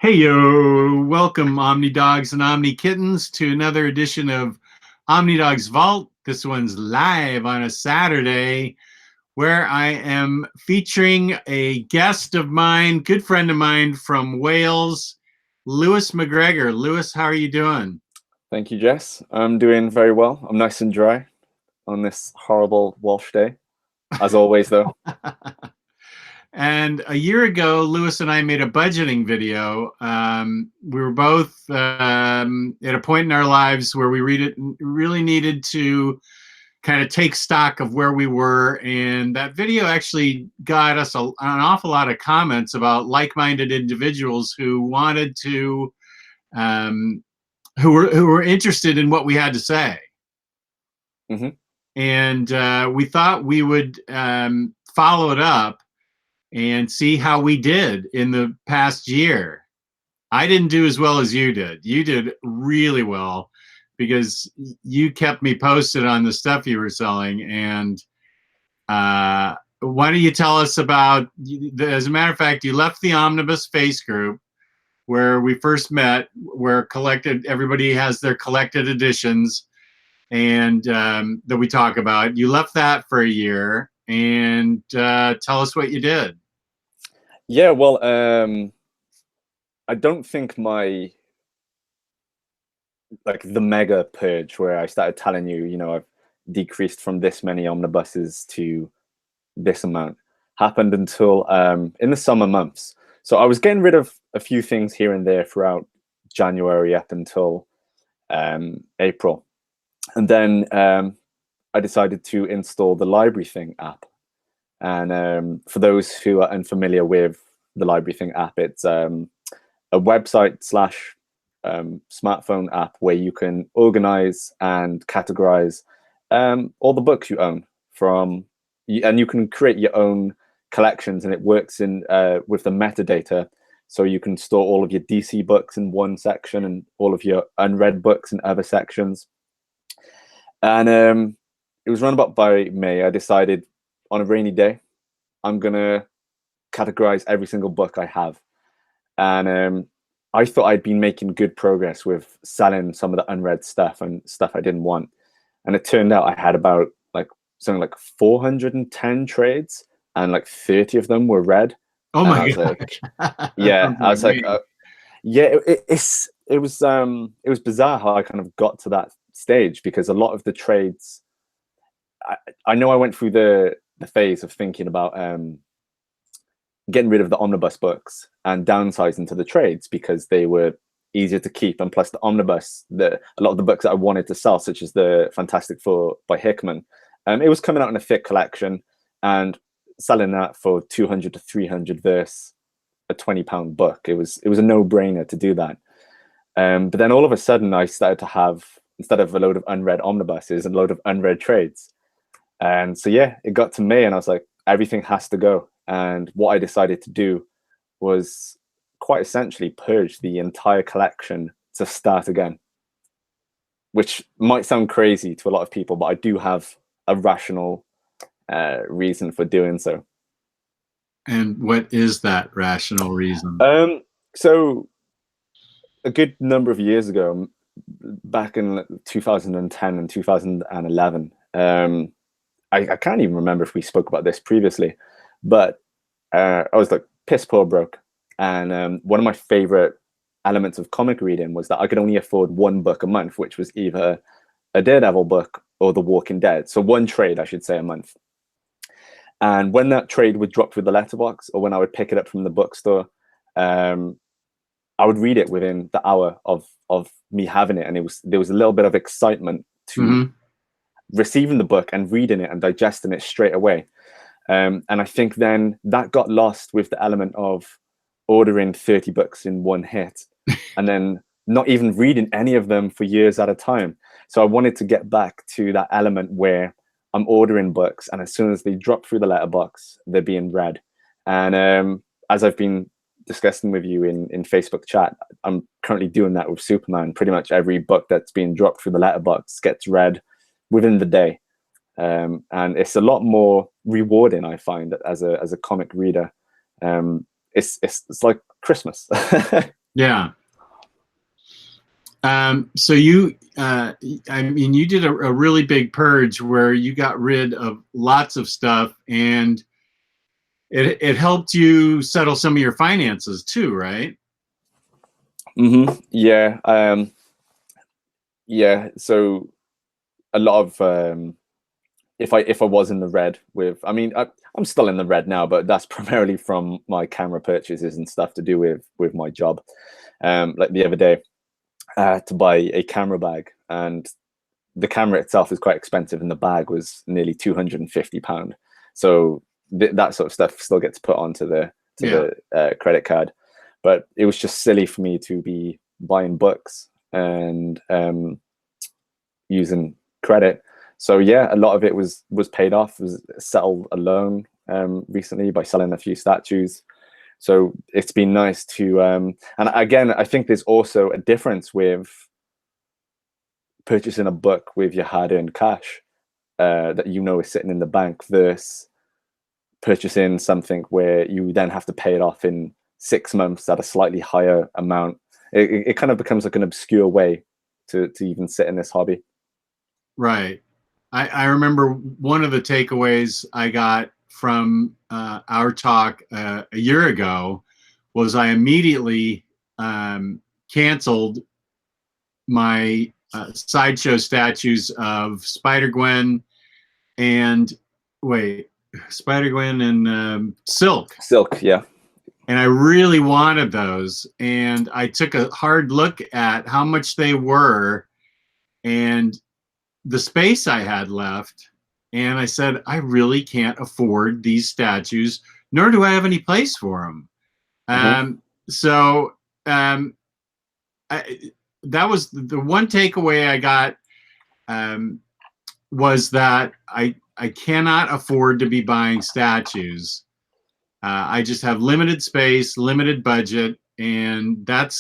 Hey yo, welcome OmniDogs and OmniKittens to another edition of OmniDog's Vault. This one's live on a Saturday where I am featuring a guest of mine, good friend of mine from Wales, Lewis McGregor. Lewis, how are you doing? Thank you, Jess. I'm doing very well. I'm nice and dry on this horrible Walsh day, as always, though. And a year ago, Lewis and I made a budgeting video. We were both at a point in our lives where we really needed to kind of take stock of where we were. And that video actually got us an awful lot of comments about like-minded individuals who wanted to, who were interested in what we had to say. hmm And we thought we would follow it up and see how we did in the past year. I didn't do as well as you did. You did really well because you kept me posted on the stuff you were selling. And why don't you tell us about, as a matter of fact, you left the Omnibus Face group where we first met, where everybody has their collected editions and that we talk about. You left that for a year, and tell us what you did. Yeah, well, I don't think the mega purge where I started telling you, I've decreased from this many omnibuses to this amount happened until in the summer months. So I was getting rid of a few things here and there throughout January up until April. And then I decided to install the Library app. And for those who are unfamiliar with the Library app, it's a website slash smartphone app where you can organize and categorize all the books you own and you can create your own collections, and it works in with the metadata. So you can store all of your DC books in one section and all of your unread books in other sections. And it was around about by May, I decided on a rainy day, I'm going to categorize every single book I have. And I thought I'd been making good progress with selling some of the unread stuff and stuff I didn't want. And it turned out I had about something like 410 trades, and like 30 of them were read. Oh my God! Like, Yeah, I was like, yeah, it was bizarre how I kind of got to that stage, because a lot of the trades, I know I went through the phase of thinking about getting rid of the omnibus books and downsizing to the trades because they were easier to keep, and plus the omnibus, a lot of the books that I wanted to sell, such as the Fantastic Four by Hickman, it was coming out in a thick collection, and selling that for 200 to 300 versus a £20 book, it was a no-brainer to do that. But then all of a sudden I started to have, instead of a load of unread omnibuses, a load of unread trades. And so yeah, it got to May and I was like, everything has to go. And what I decided to do was quite essentially purge the entire collection to start again, which might sound crazy to a lot of people, but I do have a rational reason for doing so. And what is that rational reason? So a good number of years ago, back in 2010 and 2011, I can't even remember if we spoke about this previously, but I was like piss poor broke. And one of my favorite elements of comic reading was that I could only afford one book a month, which was either a Daredevil book or The Walking Dead. So one trade, I should say, a month. And when that trade would drop through the letterbox, or when I would pick it up from the bookstore, I would read it within the hour of me having it. And there was a little bit of excitement to receiving the book and reading it and digesting it straight away. And I think then that got lost with the element of ordering 30 books in one hit and then not even reading any of them for years at a time. So I wanted to get back to that element where I'm ordering books, and as soon as they drop through the letterbox, they're being read. And as I've been discussing with you in Facebook chat, I'm currently doing that with Superman. Pretty much every book that's being dropped through the letterbox gets read within the day. And it's a lot more rewarding, I find, as a comic reader. It's like Christmas. Yeah. So you, I mean, you did a really big purge where you got rid of lots of stuff, and it helped you settle some of your finances too, right? Yeah. Yeah. So a lot of if I was in the red with, I mean, I'm still in the red now, but that's primarily from my camera purchases and stuff to do with my job. Like the other day, I had to buy a camera bag, and the camera itself is quite expensive, and the bag was nearly £250. So that sort of stuff still gets put onto the credit card. But it was just silly for me to be buying books and using credit. So yeah, a lot of it was paid off. Was settled a loan recently by selling a few statues. So it's been nice to and again, I think there's also a difference with purchasing a book with your hard-earned cash that you know is sitting in the bank versus purchasing something where you then have to pay it off in 6 months at a slightly higher amount. It kind of becomes like an obscure way to even sit in this hobby. Right. I remember one of the takeaways I got from our talk a year ago was I immediately canceled my sideshow statues of Spider-Gwen and Spider-Gwen and Silk. Silk, yeah. And I really wanted those. And I took a hard look at how much they were and the space I had left. And I said, I really can't afford these statues, nor do I have any place for them. So that was the one takeaway I got, was that I cannot afford to be buying statues. I just have limited space, limited budget, and that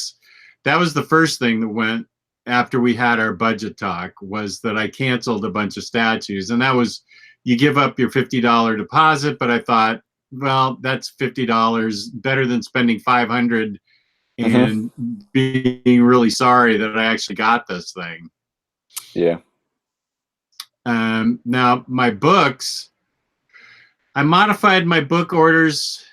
was the first thing that went after we had our budget talk, was that I canceled a bunch of statues. And that was, you give up your $50 deposit, but I thought, well, that's $50 better than spending $500 and being really sorry that I actually got this thing. Yeah. Now my books, I modified my book orders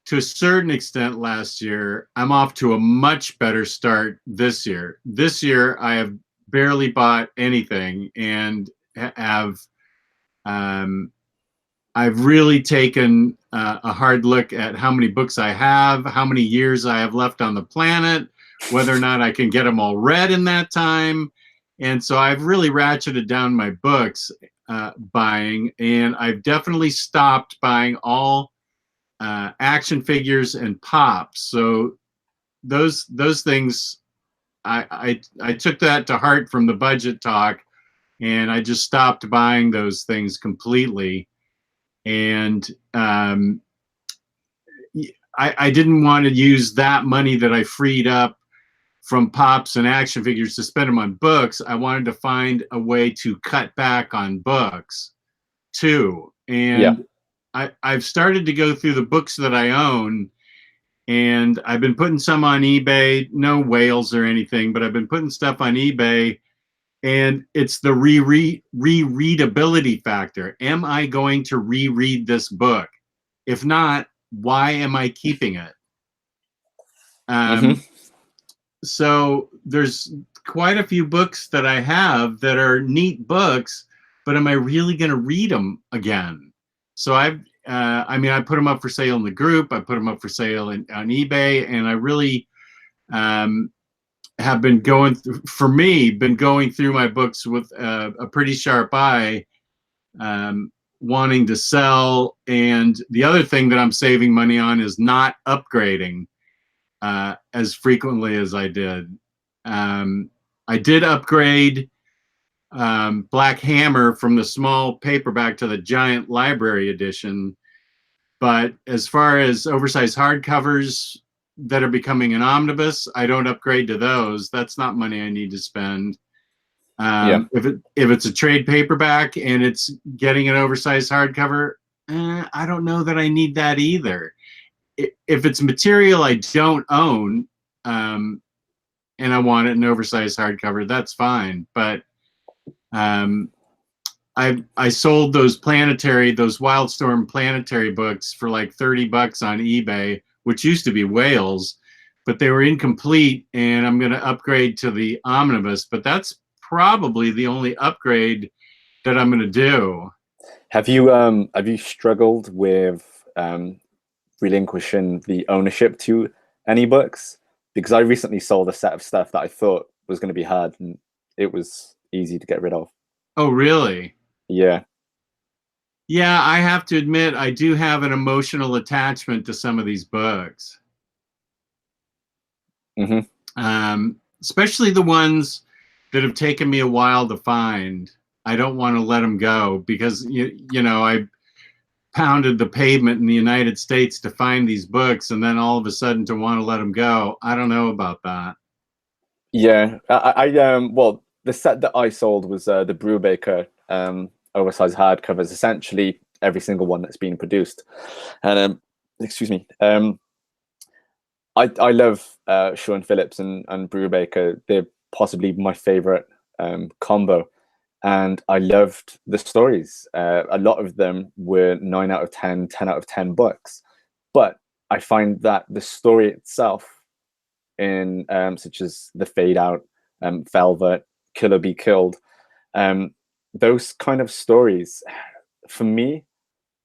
to a certain extent last year. I'm off to a much better start this year. This year, I have barely bought anything, and I've really taken a hard look at how many books I have, how many years I have left on the planet, whether or not I can get them all read in that time. And so I've really ratcheted down my books buying, and I've definitely stopped buying all action figures and pops. So those things, I took that to heart from the budget talk, and I just stopped buying those things completely. And I didn't want to use that money that I freed up from pops and action figures to spend them on books. I wanted to find a way to cut back on books too. And I've started to go through the books that I own, and I've been putting some on eBay, no whales or anything, but I've been putting stuff on eBay, and it's the rereadability factor. Am I going to reread this book? If not, why am I keeping it? So there's quite a few books that I have that are neat books, but am I really going to read them again? So I mean, I put them up for sale in the group. I put them up for sale on eBay, and I really have been going through my books with a pretty sharp eye, wanting to sell. And the other thing that I'm saving money on is not upgrading as frequently as I did. I did upgrade Black Hammer from the small paperback to the giant library edition. But as far as oversized hardcovers that are becoming an omnibus, I don't upgrade to those. That's not money I need to spend. If it's a trade paperback and it's getting an oversized hardcover, I don't know that I need that either. If it's material I don't own, and I want it in oversized hardcover, that's fine. But I sold those Wildstorm Planetary books for like $30 on eBay, which used to be whales, but they were incomplete, and I'm going to upgrade to the omnibus. But that's probably the only upgrade that I'm going to do. Have you struggled with relinquishing the ownership to any books? Because I recently sold a set of stuff that I thought was going to be hard, and it was easy to get rid of. Oh, really? Yeah. Yeah, I have to admit, I do have an emotional attachment to some of these books. Especially the ones that have taken me a while to find. I don't want to let them go because, you know, I pounded the pavement in the United States to find these books, and then all of a sudden to want to let them go. I don't know about that. Yeah, well, the set that I sold was the Brubaker oversized hardcovers, essentially every single one that's been produced. And excuse me, I love Sean Phillips and Brubaker. They're possibly my favorite combo, and I loved the stories. A lot of them were 9 out of 10, 10 out of 10 books, but I find that the story itself, in such as The Fade Out, Velvet, Kill or Be Killed, those kind of stories, for me,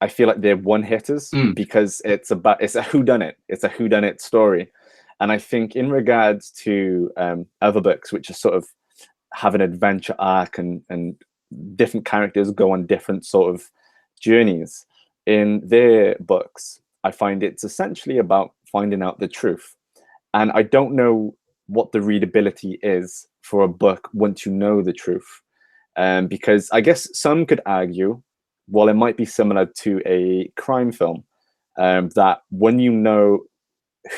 I feel like they're one-hitters because it's a whodunit. It's a whodunit story. And I think in regards to other books, which are sort of have an adventure arc and different characters go on different sort of journeys, in their books, I find it's essentially about finding out the truth. And I don't know what the readability is for a book once you know the truth. Because I guess some could argue, well, it might be similar to a crime film, that when you know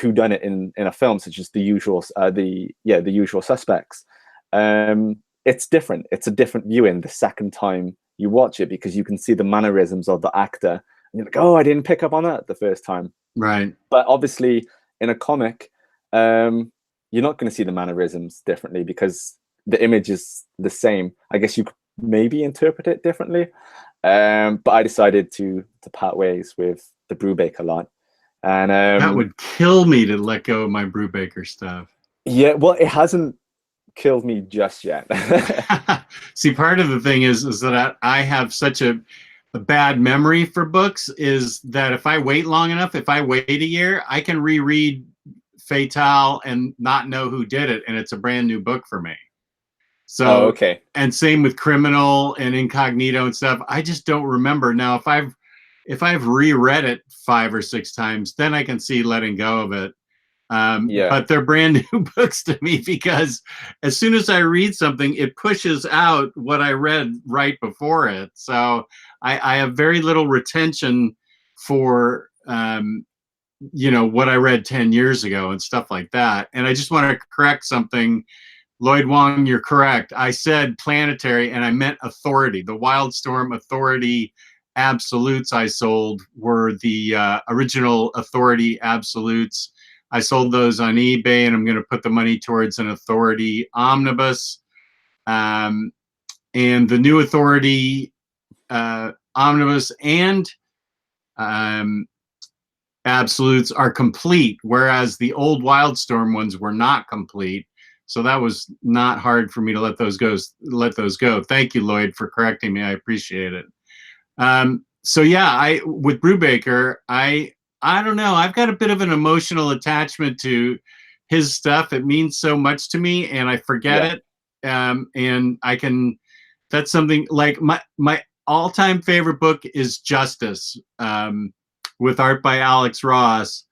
who done it in a film, such as The Usual Suspects, it's different. It's a different viewing the second time you watch it, because you can see the mannerisms of the actor, and you're like, oh, I didn't pick up on that the first time. Right. But obviously, in a comic, you're not going to see the mannerisms differently because the image is the same. I guess you could maybe interpret it differently. But I decided to part ways with the Brubaker lot. And that would kill me to let go of my Brubaker stuff. Yeah, well, it hasn't killed me just yet. See, part of the thing is that I have such a bad memory for books, is that if I wait long enough, if I wait a year, I can reread Fatale and not know who did it, and it's a brand new book for me. So, okay. And same with Criminal and Incognito and stuff. I just don't remember. Now, if I've reread it 5 or 6 times, then I can see letting go of it. Yeah. But they're brand new books to me, because as soon as I read something, it pushes out what I read right before it. So I have very little retention for, you know, what I read 10 years ago and stuff like that. And I just want to correct something. Lloyd Wong, you're correct. I said planetary and I meant authority. The Wildstorm Authority absolutes I sold were the original Authority absolutes. I sold those on eBay, and I'm going to put the money towards an Authority omnibus. And the new Authority omnibus and absolutes are complete, whereas the old Wildstorm ones were not complete. So that was not hard for me to let those go. Thank you, Lloyd, for correcting me. I appreciate it. So yeah, with Brubaker, I don't know. I've got a bit of an emotional attachment to his stuff. It means so much to me, and I forget it. And I can. That's something like my all-time favorite book is Justice, with art by Alex Ross.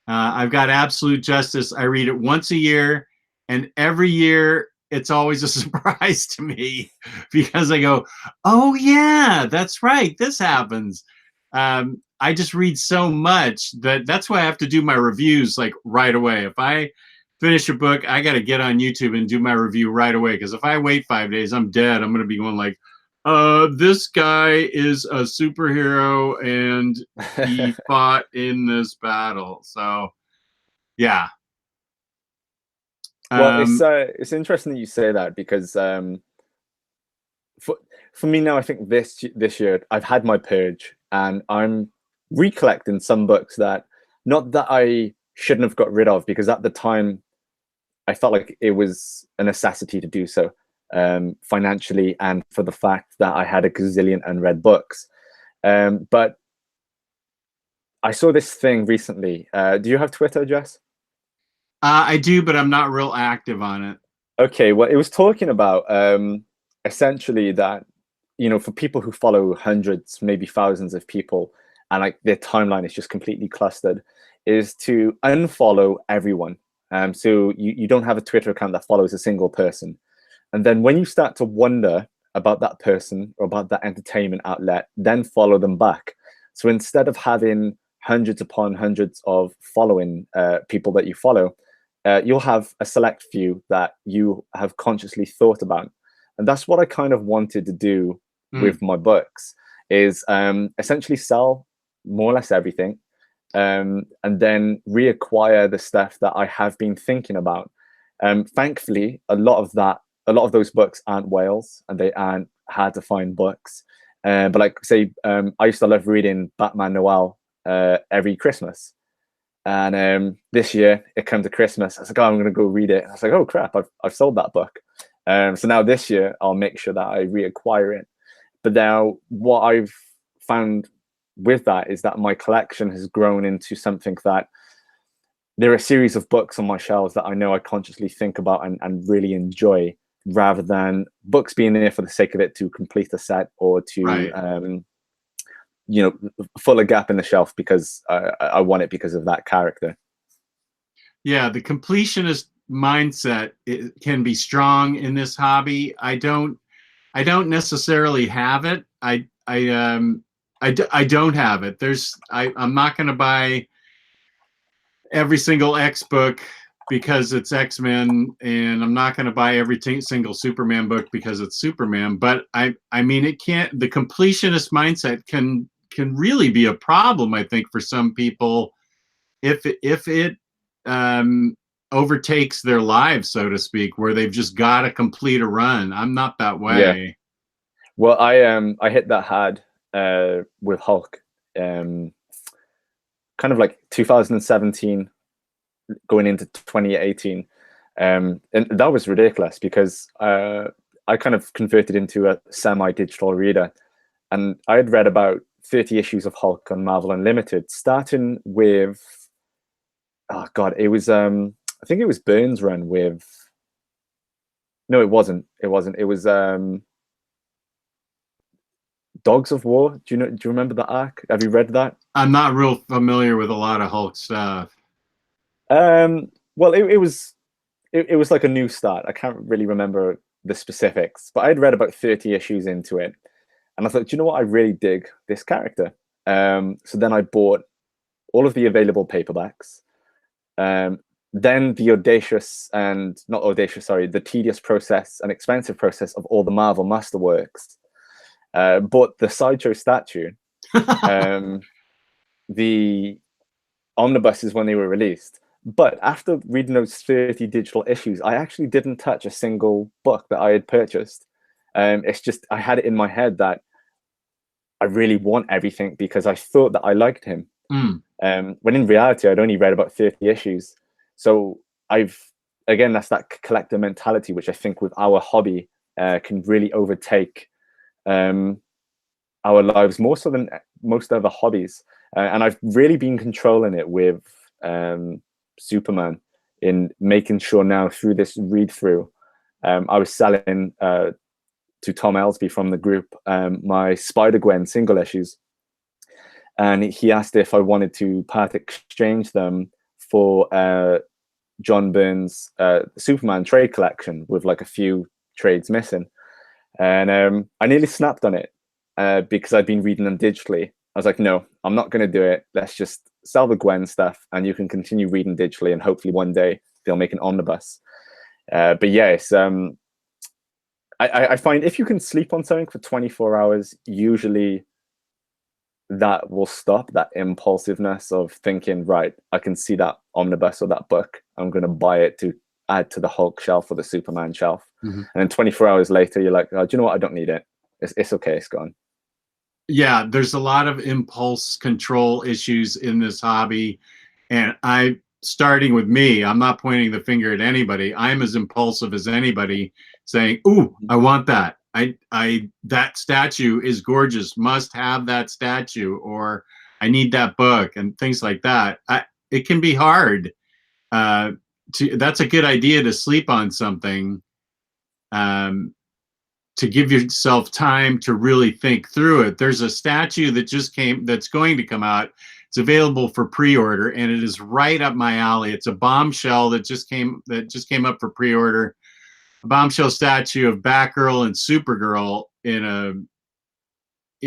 I've got Absolute Justice. I read it once a year, and every year it's always a surprise to me, because I go, oh yeah, that's right, this happens. I just read so much that's why I have to do my reviews like right away. If I finish a book, I got to get on YouTube and do my review right away, because if I wait 5 days, I'm dead. I'm going to be going like, this guy is a superhero and he fought in this battle. So yeah. Well, Um, it's interesting that you say that because for for me now, I think this year I've had my purge, and I'm recollecting some books that not that I shouldn't have got rid of, because at the time I felt like it was a necessity to do so, financially, and for the fact that I had a gazillion unread books. But I saw this thing recently. Do you have Twitter, Jess? I do, but I'm not real active on it. Okay, well, it was talking about essentially that, for people who follow hundreds, maybe thousands of people, and like their timeline is just completely clustered, is to unfollow everyone. So you don't have a Twitter account that follows a single person. And then when you start to wonder about that person or about that entertainment outlet, then follow them back. So instead of having hundreds upon hundreds of following people that you follow, you'll have a select few that you have consciously thought about. And that's what I kind of wanted to do Mm. with my books, is essentially sell more or less everything, and then reacquire the stuff that I have been thinking about. Thankfully, a lot of those books aren't whales, and they aren't hard to find books. But like say, I used to love reading Batman Noel every Christmas. And this year it came to Christmas. I was like, oh, I'm going to go read it. And I was like, oh crap, I've sold that book. So now this year I'll make sure that I reacquire it. But now what I've found with that is that my collection has grown into something that there are a series of books on my shelves that I know I consciously think about and really enjoy, rather than books being there for the sake of it to complete a set or to Right. fill a gap in the shelf because I want it because of that character. Yeah, the completionist mindset, it can be strong in this hobby. I don't necessarily have it. I don't have it. I'm not going to buy every single X book because it's X-Men, and I'm not going to buy every single Superman book because it's Superman. But I mean, it can't. The completionist mindset can really be a problem, I think, for some people if it um, overtakes their lives, so to speak, where they've just got to complete a run. I'm not that Yeah. way. Well, I hit that hard with Hulk, kind of like 2017 going into 2018. And that was ridiculous because I kind of converted into a semi-digital reader, and I had read about 30 issues of Hulk on Marvel Unlimited, starting with, oh God, it was I think it was Burns' run with, no, it wasn't. It wasn't. It was Dogs of War. Do you remember that arc? Have you read that? I'm not real familiar with a lot of Hulk stuff. Well, it was like a new start. I can't really remember the specifics, but I'd read about 30 issues into it, and I thought, do you know what? I really dig this character. So then I bought all of the available paperbacks. Then the audacious and not audacious, sorry, the tedious process and expensive process of all the Marvel Masterworks. Bought the Sideshow statue, the omnibuses when they were released. But after reading those 30 digital issues, I actually didn't touch a single book that I had purchased. It's just, I had it in my head that I really want everything because I thought that I liked him. Mm. When in reality, I'd only read about 30 issues. So again, that's that collector mentality, which I think with our hobby can really overtake our lives more so than most other hobbies. And I've really been controlling it with Superman, in making sure now through this read through, I was selling to Tom Ellsby from the group my Spider-Gwen single issues, and he asked if I wanted to part exchange them for John Byrne's Superman trade collection with like a few trades missing. And I nearly snapped on it because I'd been reading them digitally. I was like, no, I'm not going to do it. Let's just sell the Gwen stuff and you can continue reading digitally, and hopefully one day they'll make an omnibus. But yes, I find if you can sleep on something for 24 hours, usually that will stop that impulsiveness of thinking, right, I can see that omnibus or that book, I'm going to buy it to add to the Hulk shelf or the Superman shelf. Mm-hmm. And then 24 hours later, you're like, oh, do you know what? I don't need it. It's okay. It's gone. Yeah, there's a lot of impulse control issues in this hobby. And starting with me, I'm not pointing the finger at anybody. I'm as impulsive as anybody, saying, ooh, I want that. That statue is gorgeous, must have that statue, or I need that book, and things like that. It can be hard. That's a good idea to sleep on something, to give yourself time to really think through it. There's a statue that's going to come out. It's available for pre-order, and it is right up my alley. It's a bombshell that just came up for pre-order. A bombshell statue of Batgirl and Supergirl in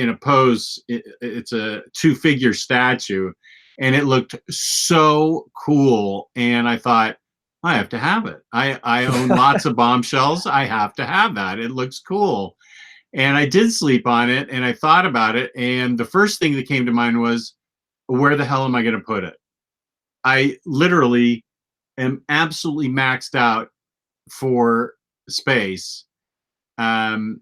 a pose. It's a 2-figure statue, and it looked so cool. And I thought, I have to have it. I own lots of bombshells. I have to have that. It looks cool. And I did sleep on it, and I thought about it. And the first thing that came to mind was, where the hell am I going to put it? I literally am absolutely maxed out for space. Where am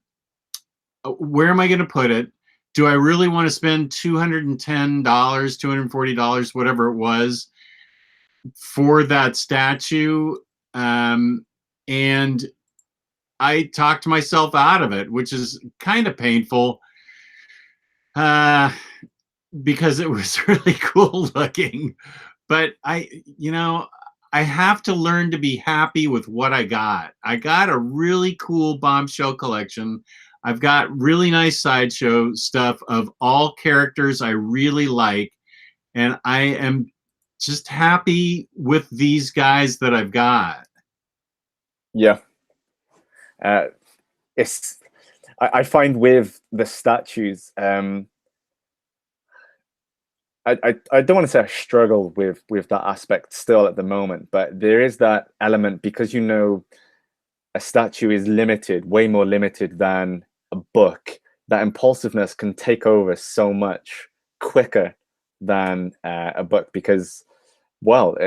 I going to put it? Do I really want to spend $210, $240, whatever it was, for that statue? And I talked myself out of it, which is kind of painful, because it was really cool looking. But I have to learn to be happy with what I got. I got a really cool bombshell collection. I've got really nice sideshow stuff of all characters I really like, and I am just happy with these guys that I've got. Yeah. I find with the statues, I don't want to say I struggle with that aspect still at the moment, but there is that element, because a statue is limited, way more limited than a book. That impulsiveness can take over so much quicker than a book, because, well,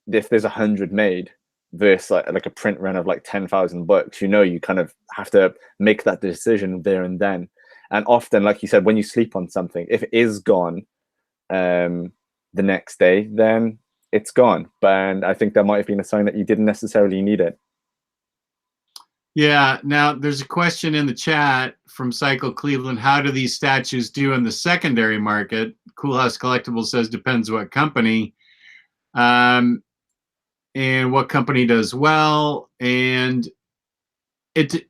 if there's 100 made versus like a print run of like 10,000 books, you kind of have to make that decision there and then. And often, like you said, when you sleep on something, if it is gone the next day, then it's gone. And I think that might have been a sign that you didn't necessarily need it. Yeah. Now, there's a question in the chat from Cycle Cleveland. How do these statues do in the secondary market? Cool House Collectibles says depends what company. And what company does well. And it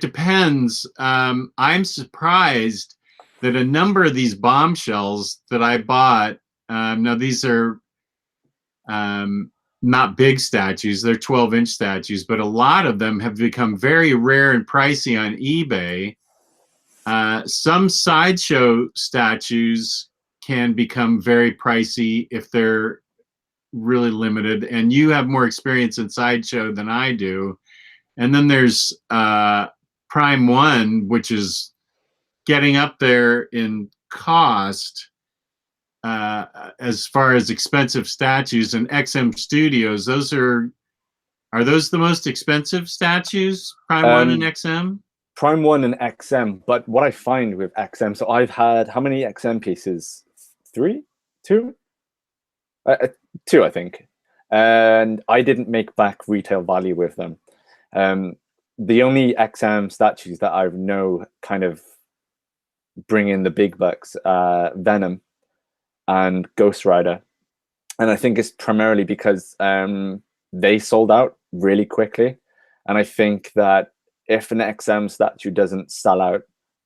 depends. I'm surprised that a number of these bombshells that I bought, now these are not big statues, they're 12-inch statues, but a lot of them have become very rare and pricey on eBay. Some sideshow statues can become very pricey if they're really limited, and you have more experience in sideshow than I do. And then there's Prime One, which is getting up there in cost as far as expensive statues, and XM Studios. Those are those the most expensive statues? Prime One and XM? Prime One and XM. But what I find with XM, so I've had how many XM pieces? 3? 2? 2, I think. And I didn't make back retail value with them. The only XM statues that I know kind of bring in the big bucks, Venom and Ghost Rider. And I think it's primarily because they sold out really quickly. And I think that if an XM statue doesn't sell out,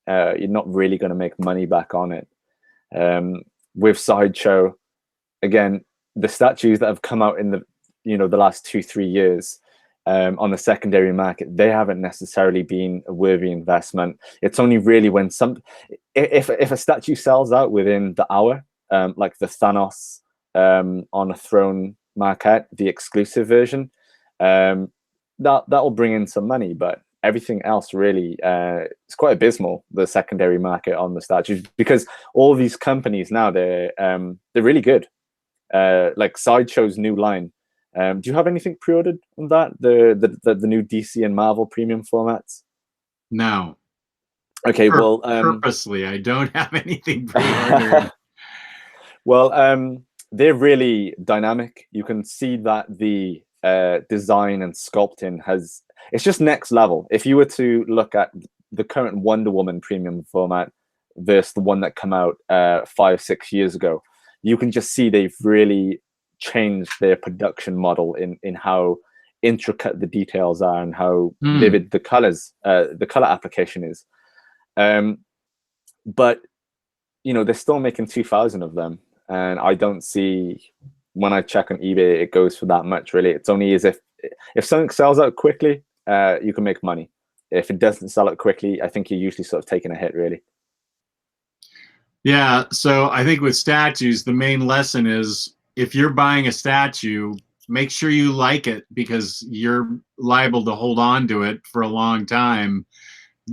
you're not really going to make money back on it. With Sideshow, again, the statues that have come out in the the last 2-3 years on the secondary market, they haven't necessarily been a worthy investment. It's only really when if a statue sells out within the hour, like the Thanos on a throne marquette, the exclusive version, that'll bring in some money. But everything else really it's quite abysmal, the secondary market on the statues, because all these companies now, they're really good. Like Sideshow's new line, Do you have anything pre-ordered on that? The new DC and Marvel premium formats? No. Okay, well, purposely, I don't have anything pre-ordered. well, they're really dynamic. You can see that the design and sculpting it's just next level. If you were to look at the current Wonder Woman premium format versus the one that came out 5-6 years ago, you can just see they've really changed their production model in how intricate the details are and how vivid the colors, the color application is. But they're still making 2,000 of them, and I don't see, when I check on eBay, it goes for that much. Really, it's only as if something sells out quickly, you can make money. If it doesn't sell out quickly, I think you're usually sort of taking a hit, really. Yeah, so I think with statues, the main lesson is, if you're buying a statue, make sure you like it, because you're liable to hold on to it for a long time.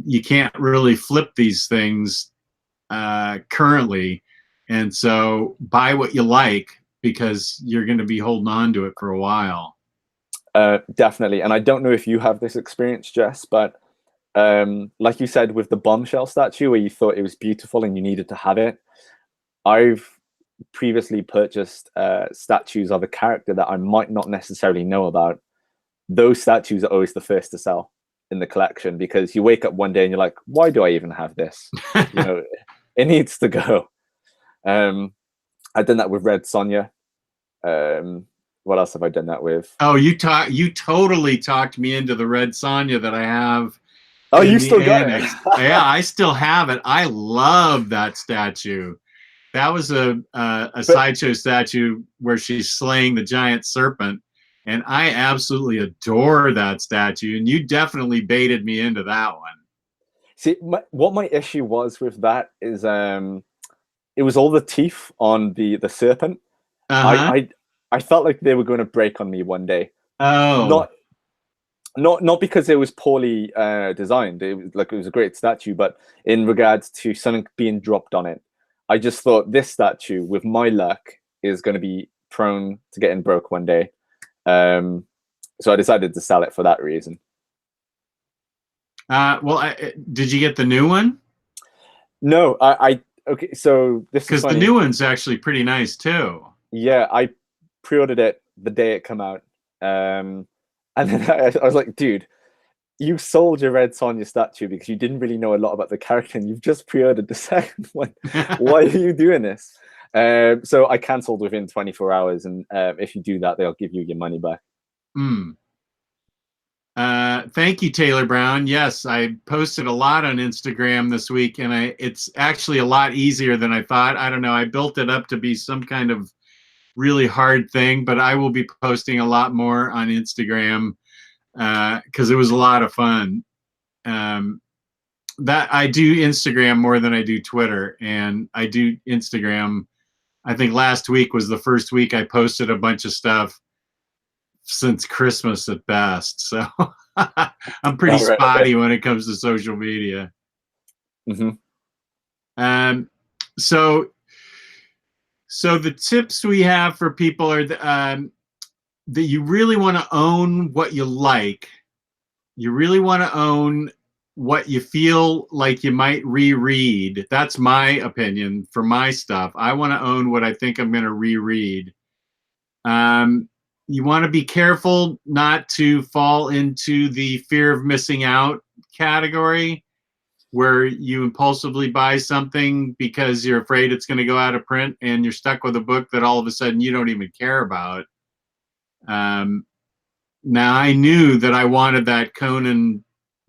You can't really flip these things currently, and so buy what you like, because you're going to be holding on to it for a while. Definitely. And I don't know if you have this experience, Jess, but like you said with the bombshell statue, where you thought it was beautiful and you needed to have it, I've previously purchased statues of a character that I might not necessarily know about. Those statues are always the first to sell in the collection, because you wake up one day and you're like, why do I even have this? It needs to go. I've done that with Red Sonja. What else have I done that with? Oh, you totally talked me into the Red Sonja that I have. Oh, you still got it? Yeah, I still have it. I love that statue. That was a sideshow statue where she's slaying the giant serpent, and I absolutely adore that statue. And you definitely baited me into that one. See, what my issue was with that is, it was all the teeth on the serpent. I felt like they were going to break on me one day. Oh, not because it was poorly designed. It was a great statue, but in regards to something being dropped on it, I just thought this statue, with my luck, is going to be prone to getting broke one day. So I decided to sell it for that reason. well, did you get the new one? No, okay. So this is because the new one's actually pretty nice too. Yeah, I pre-ordered it the day it came out, and then I was like, dude, you sold your Red Sonja statue because you didn't really know a lot about the character, and you've just pre-ordered the second one. Why are you doing this? So I cancelled within 24 hours, and if you do that, they'll give you your money back. Thank you, Taylor Brown. Yes, I posted a lot on Instagram this week, and it's actually a lot easier than I thought. I don't know, I built it up to be some kind of really hard thing, but I will be posting a lot more on Instagram, because it was a lot of fun. That I do Instagram more than I do Twitter, and I do Instagram. I think last week was the first week I posted a bunch of stuff since Christmas at best. So I'm pretty spotty when it comes to social media. So the tips we have for people are that you really want to own what you like. You really want to own what you feel like you might reread. That's my opinion for my stuff. I want to own what I think I'm going to reread. You want to be careful not to fall into the fear of missing out category, where you impulsively buy something because you're afraid it's going to go out of print, and you're stuck with a book that all of a sudden you don't even care about. Now, I knew that I wanted that Conan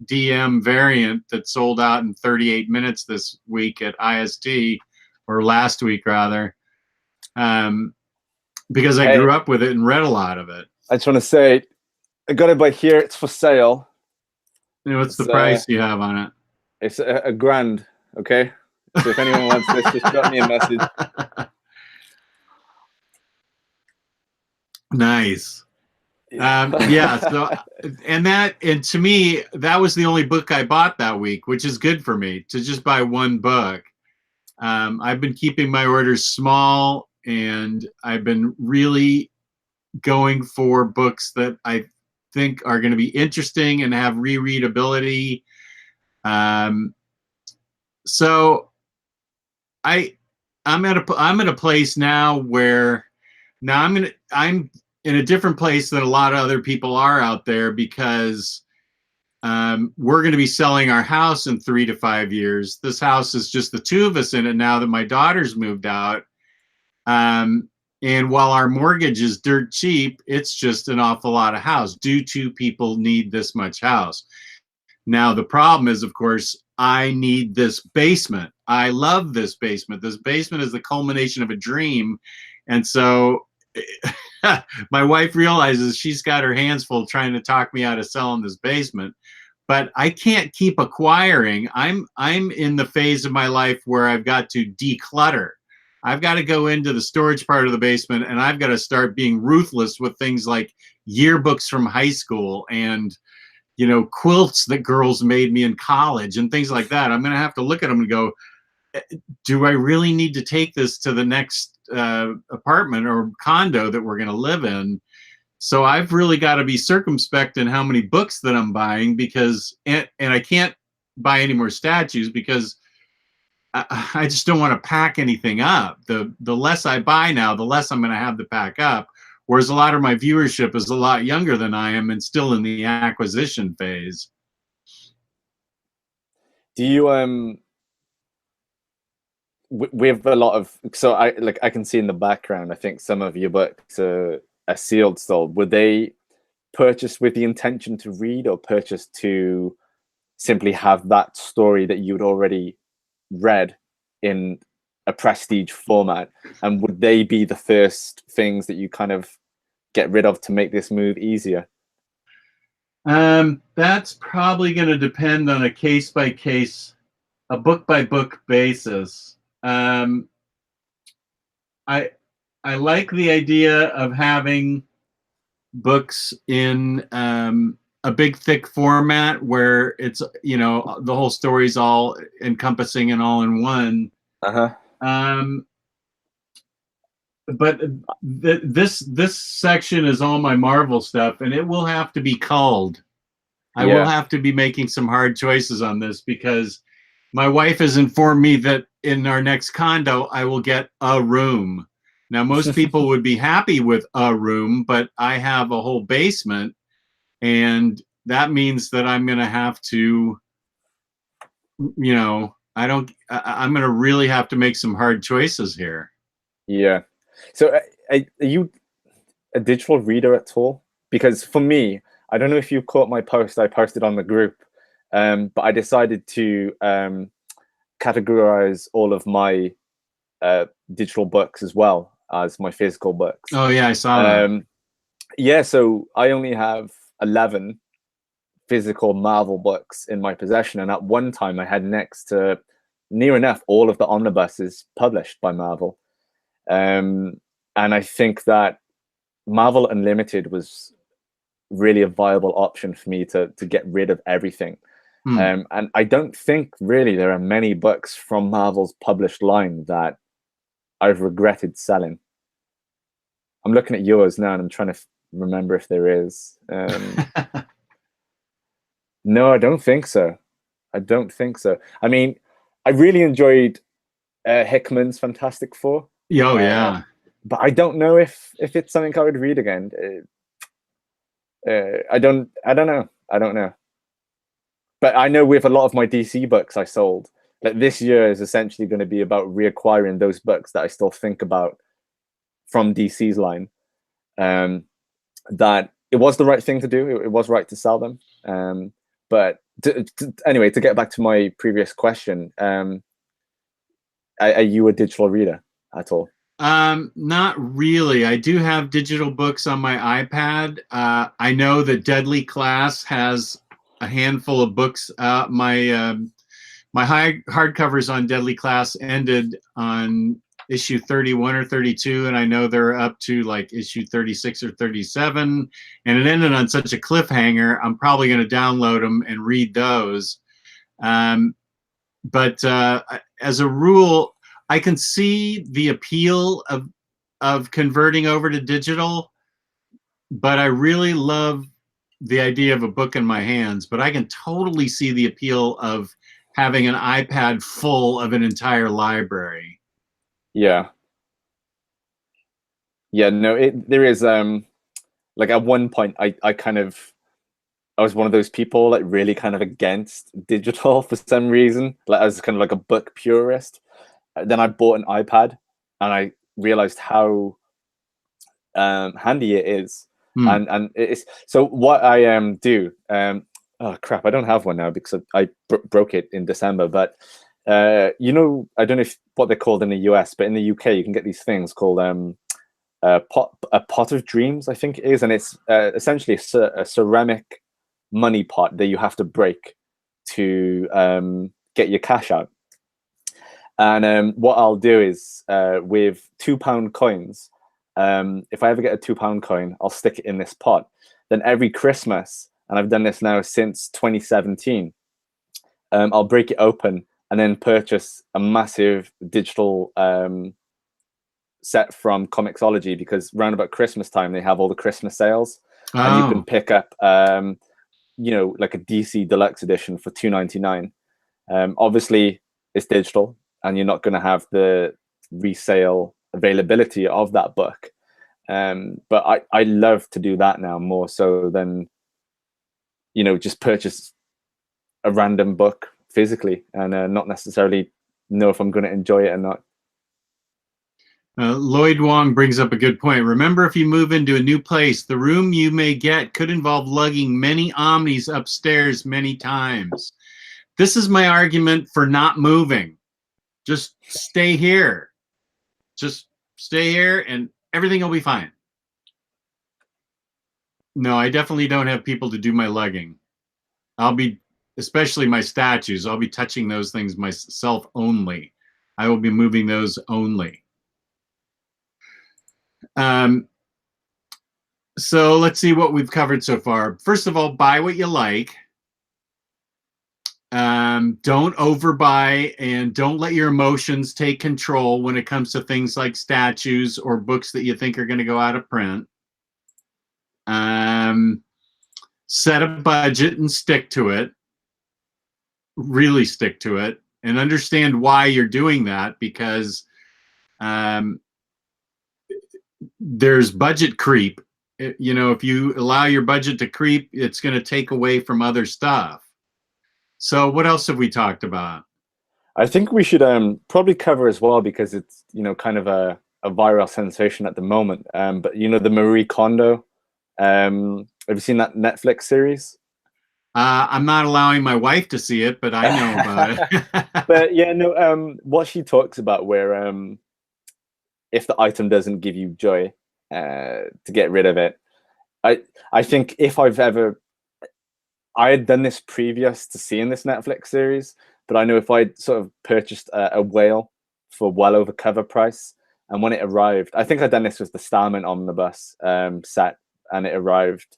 DM variant that sold out in 38 minutes this week at IST, or last week rather, because I grew up with it and read a lot of it. I just want to say, I got it by here. It's for sale. What's the price you have on it? It's $1,000. Okay, so if anyone wants this, just drop me a message. Nice. Yeah. So, and to me, that was the only book I bought that week, which is good for me to just buy one book. I've been keeping my orders small, and I've been really going for books that I think are going to be interesting and have rereadability. So I'm at a place now where now I'm in a different place than a lot of other people are out there, because we're going to be selling our house in 3 to 5 years. This house is just the two of us in it now that my daughter's moved out. And while our mortgage is dirt cheap, it's just an awful lot of house. Do two people need this much house? Now, the problem is, of course, I need this basement. I love this basement. This basement is the culmination of a dream. And so my wife realizes she's got her hands full trying to talk me out of selling this basement. But I can't keep acquiring. I'm in the phase of my life where I've got to declutter. I've got to go into the storage part of the basement, and I've got to start being ruthless with things like yearbooks from high school and, you know, quilts that girls made me in college and things like that. I'm going to have to look at them and go, do I really need to take this to the next apartment or condo that we're going to live in? So I've really got to be circumspect in how many books that I'm buying, because, and I can't buy any more statues because I just don't want to pack anything up. The less I buy now, the less I'm going to have to pack up. Whereas a lot of my viewership is a lot younger than I am and still in the acquisition phase. Do you with a lot of, so I can see in the background, I think some of your books are sealed still. Were they purchased with the intention to read, or purchased to simply have that story that you'd already read in a prestige format? And would they be the first things that you kind of get rid of to make this move easier? That's probably going to depend on a case by case, a book by book basis. I like the idea of having books in a big thick format where it's, you know, the whole story's all encompassing and all in one. But this section is all my Marvel stuff, and it will have to be culled. I will have to be making some hard choices on this, because my wife has informed me that in our next condo, I will get a room. Now, most people would be happy with a room, but I have a whole basement, and that means that I'm going to have to, you know, I'm going to really have to make some hard choices here. Yeah. So are you a digital reader at all? Because for me, I don't know if you caught my post I posted on the group, but I decided to categorize all of my digital books as well as my physical books. Oh yeah, I saw that. Yeah, so I only have 11 physical Marvel books in my possession, and at one time I had next to near enough all of the omnibuses published by Marvel. And I think that Marvel Unlimited was really a viable option for me to get rid of everything. And I don't think really there are many books from Marvel's published line that I've regretted selling. I'm looking at yours now and I'm trying to remember if there is. No, I don't think so. I don't think so. I mean, I really enjoyed Hickman's Fantastic Four. Oh yeah. But I don't know if it's something I would read again. I don't know. But I know with a lot of my DC books I sold, that this year is essentially going to be about reacquiring those books that I still think about from DC's line. That it was the right thing to do. It was right to sell them. But anyway, to get back to my previous question, are you a digital reader at all? Not really. I do have digital books on my iPad. I know that Deadly Class has a handful of books. My hardcovers on Deadly Class ended on issue 31 or 32, and I know they're up to like issue 36 or 37, and it ended on such a cliffhanger. I'm probably going to download them and read those. But as a rule, I can see the appeal of converting over to digital. but I really love the idea of a book in my hands. But I can totally see the appeal of having an iPad full of an entire library. Yeah. Yeah, no, there is like at one point I was one of those people like really kind of against digital for some reason. Like I was kind of like a book purist. Then I bought an iPad and I realized how handy it is. Hmm. And it's so what I do. Oh crap, I don't have one now because I broke it in December. But you know, I don't know what they're called in the US, but in the UK you can get these things called a pot of dreams, I think it is, and it's essentially a ceramic money pot that you have to break to get your cash out. And what I'll do is with £2 coins, if I ever get a £2 coin, I'll stick it in this pot. Then every Christmas, and I've done this now since 2017, I'll break it open and then purchase a massive digital set from Comixology, because round about Christmas time they have all the Christmas sales, and you can pick up you know, like a DC deluxe edition for $2.99. Obviously it's digital and you're not going to have the resale availability of that book, but I love to do that now more so than, you know, just purchase a random book physically and not necessarily know if I'm going to enjoy it or not. Lloyd Wong brings up a good point. Remember, if you move into a new place, the room you may get could involve lugging many Omnis upstairs many times. This is my argument for not moving. Just stay here. Just stay here and everything will be fine. No, I definitely don't have people to do my lugging. I'll be, especially my statues, I'll be touching those things myself only. I will be moving those only. So let's see what we've covered so far. First of all, buy what you like. Don't overbuy, and don't let your emotions take control when it comes to things like statues or books that you think are going to go out of print. Set a budget and stick to it. Really stick to it, and understand why you're doing that, because there's budget creep. You know, if you allow your budget to creep, it's going to take away from other stuff. So what else have we talked about? I think we should probably cover as well, because it's, you know, kind of a viral sensation at the moment. But you know, the Marie Kondo. Have you seen that Netflix series? I'm not allowing my wife to see it, but I know about it. But yeah, no. What she talks about, where if the item doesn't give you joy, to get rid of it. I think if I had done this previous to seeing this Netflix series, but I know if I'd sort of purchased a whale for well over cover price, and when it arrived, I think I'd done this with the Starman Omnibus set, and it arrived.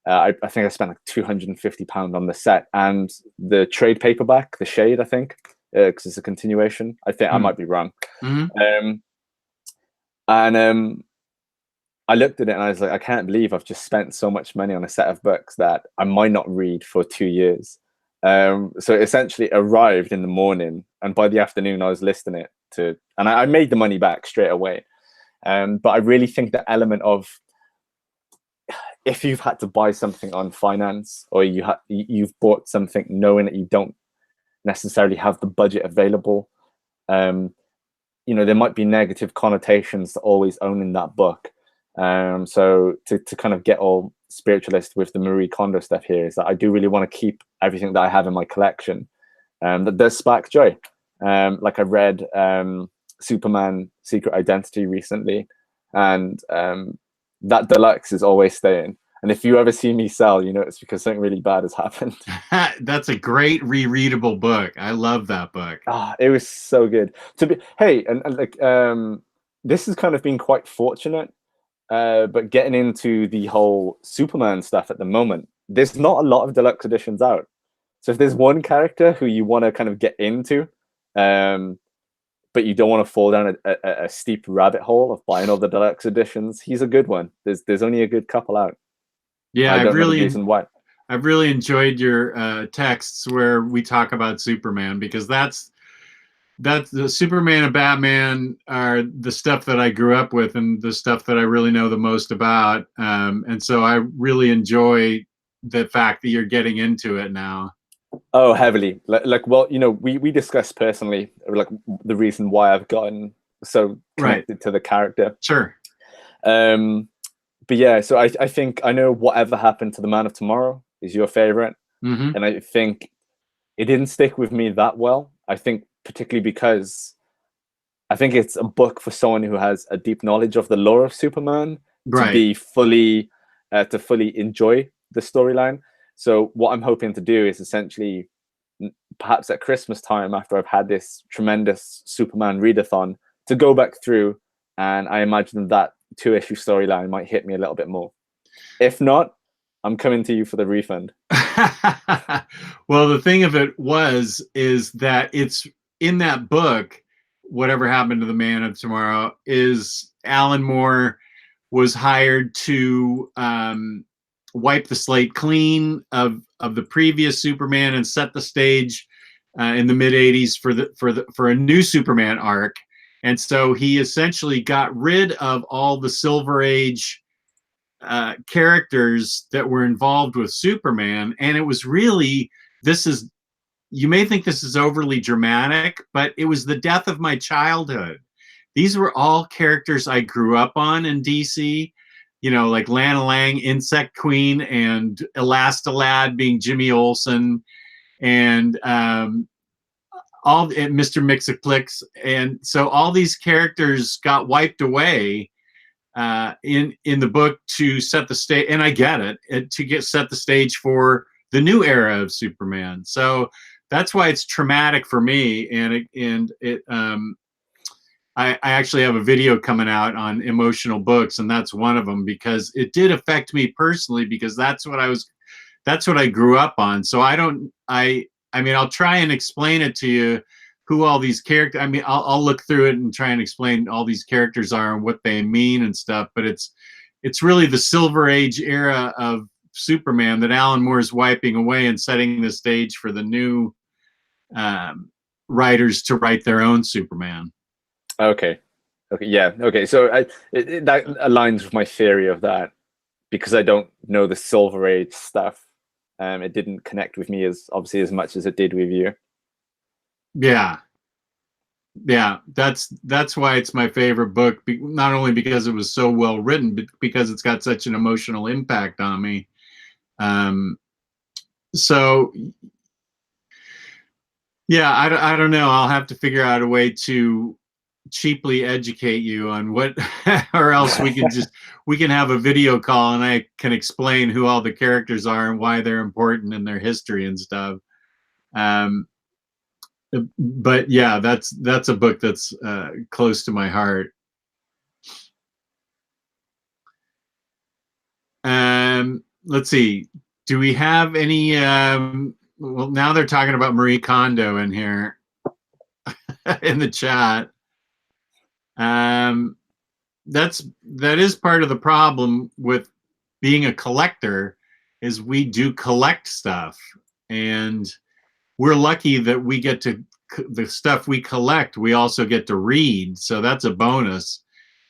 I think I spent like £250 on the set and the trade paperback, the Shade, I think, because it's a continuation. I think I might be wrong. And I looked at it and I was like, I can't believe I've just spent so much money on a set of books that I might not read for 2 years. So it essentially arrived in the morning, and by the afternoon I was listing it to, and I made the money back straight away. But I really think the element of, if you've had to buy something on finance, or you've bought something knowing that you don't necessarily have the budget available, you know, there might be negative connotations to always owning that book. So to kind of get all spiritualist with the Marie Kondo stuff here, is that I do really want to keep everything that I have in my collection. That does spark joy. Like I read Superman Secret Identity recently, and that deluxe is always staying. And if you ever see me sell, you know it's because something really bad has happened. That's a great rereadable book. I love that book. It was so good to be. Hey, and like this has kind of been quite fortunate. But getting into the whole Superman stuff at the moment, there's not a lot of deluxe editions out. So if there's one character who you want to kind of get into, but you don't want to fall down a steep rabbit hole of buying all the deluxe editions, he's a good one. There's only a good couple out. Yeah, I don't know the reason why. I've really enjoyed your texts where we talk about Superman, because that's the Superman and Batman are the stuff that I grew up with and the stuff that I really know the most about. And so I really enjoy the fact that you're getting into it now. Oh, heavily. Like, well, you know, we discussed personally, like, the reason why I've gotten so connected to the character. Sure. But yeah, so I think I know Whatever Happened to the Man of Tomorrow is your favorite. Mm-hmm. And I think it didn't stick with me that well. I think particularly because I think it's a book for someone who has a deep knowledge of the lore of Superman to be fully, to fully enjoy the storyline. So what I'm hoping to do is essentially, perhaps at Christmas time, after I've had this tremendous Superman readathon, to go back through, and I imagine that 2-issue storyline might hit me a little bit more. If not, I'm coming to you for the refund. Well, the thing of it is that it's in that book, Whatever Happened to the Man of Tomorrow, is Alan Moore was hired to wipe the slate clean of the previous Superman and set the stage in the mid '80s for a new Superman arc. And so he essentially got rid of all the Silver Age characters that were involved with Superman. And it was really, you may think this is overly dramatic, but it was the death of my childhood. These were all characters I grew up on in DC, you know, like Lana Lang, Insect Queen, and Elastalad being Jimmy Olsen, and all Mr. Mixaplex. And so all these characters got wiped away in the book to set the stage, and I get it, to set the stage for the new era of Superman. So that's why it's traumatic for me, I actually have a video coming out on emotional books, and that's one of them, because it did affect me personally, because that's what I grew up on. So I mean, I'll try and explain it to you, who all these characters, I mean, I'll look through it and try and explain all these characters are and what they mean and stuff, but it's really the Silver Age era of Superman that Alan Moore is wiping away and setting the stage for the new writers to write their own Superman. Okay, yeah, okay. So that aligns with my theory of that, because I don't know the Silver Age stuff. It didn't connect with me as much as it did with you. Yeah, that's why it's my favorite book. Not only because it was so well written, but because it's got such an emotional impact on me. So yeah, I don't know. I'll have to figure out a way to cheaply educate you on what, or else we can have a video call and I can explain who all the characters are and why they're important in their history and stuff. But yeah, that's a book that's close to my heart. Let's see. Do we have any? Well, now they're talking about Marie Kondo in here in the chat. That is part of the problem with being a collector, is we do collect stuff, and we're lucky that we get to, the stuff we collect, we also get to read. So that's a bonus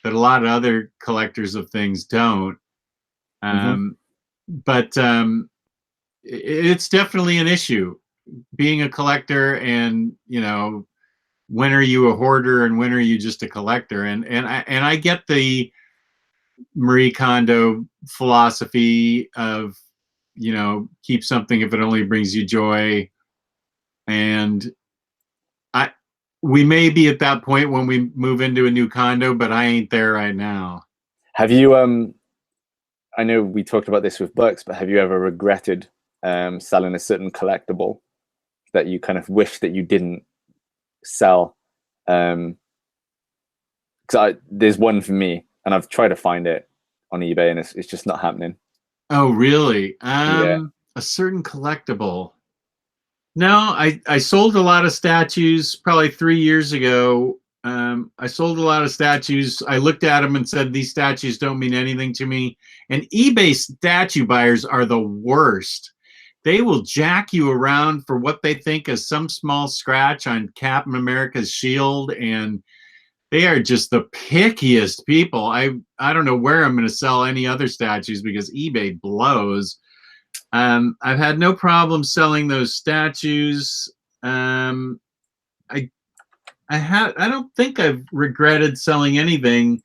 that a lot of other collectors of things don't. But it's definitely an issue, being a collector, and, you know, when are you a hoarder and when are you just a collector? And I get the Marie Kondo philosophy of, you know, keep something if it only brings you joy. And we may be at that point when we move into a new condo, but I ain't there right now. Have you, I know we talked about this with books, but have you ever regretted selling a certain collectible that you kind of wish that you didn't sell? Because there's one for me, and I've tried to find it on eBay, and it's just not happening. Oh, really? Yeah. A certain collectible. No, I sold a lot of statues probably 3 years ago, I sold a lot of statues. I looked at them and said, these statues don't mean anything to me. And eBay statue buyers are the worst. They will jack you around for what they think is some small scratch on Captain America's shield, and they are just the pickiest people. I don't know where I'm going to sell any other statues because eBay blows. I've had no problem selling those statues. I don't think I've regretted selling anything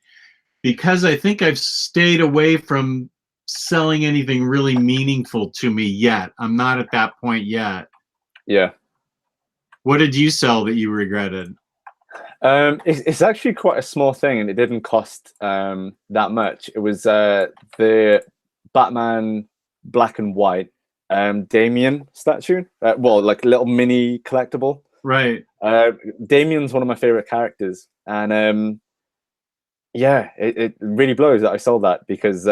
because I think I've stayed away from selling anything really meaningful to me yet. I'm not at that point yet. Yeah. What did you sell that you regretted? It's actually quite a small thing, and it didn't cost that much. It was the Batman black and white Damien statue. Well, like a little mini collectible. Right. Damien's one of my favorite characters, and yeah, it really blows that I sold that because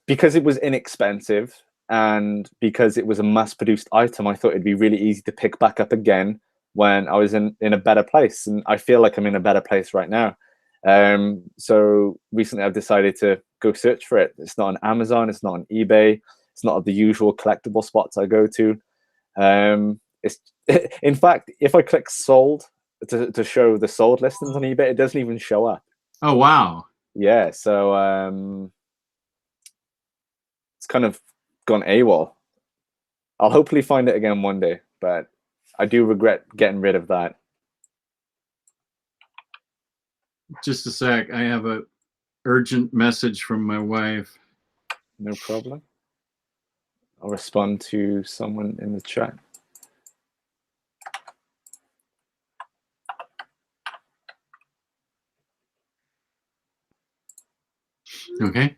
because it was inexpensive and because it was a mass-produced item. I thought it'd be really easy to pick back up again when I was in a better place, and I feel like I'm in a better place right now. So recently I've decided to go search for it. It's not on Amazon, it's not on eBay, it's not at the usual collectible spots I go to. It's in fact, if I click sold to show the sold listings on eBay, it doesn't even show up. Oh wow. Yeah, so it's kind of gone AWOL. I'll hopefully find it again one day, but I do regret getting rid of that. Just a sec. I have a urgent message from my wife. No problem. I'll respond to someone in the chat. Okay.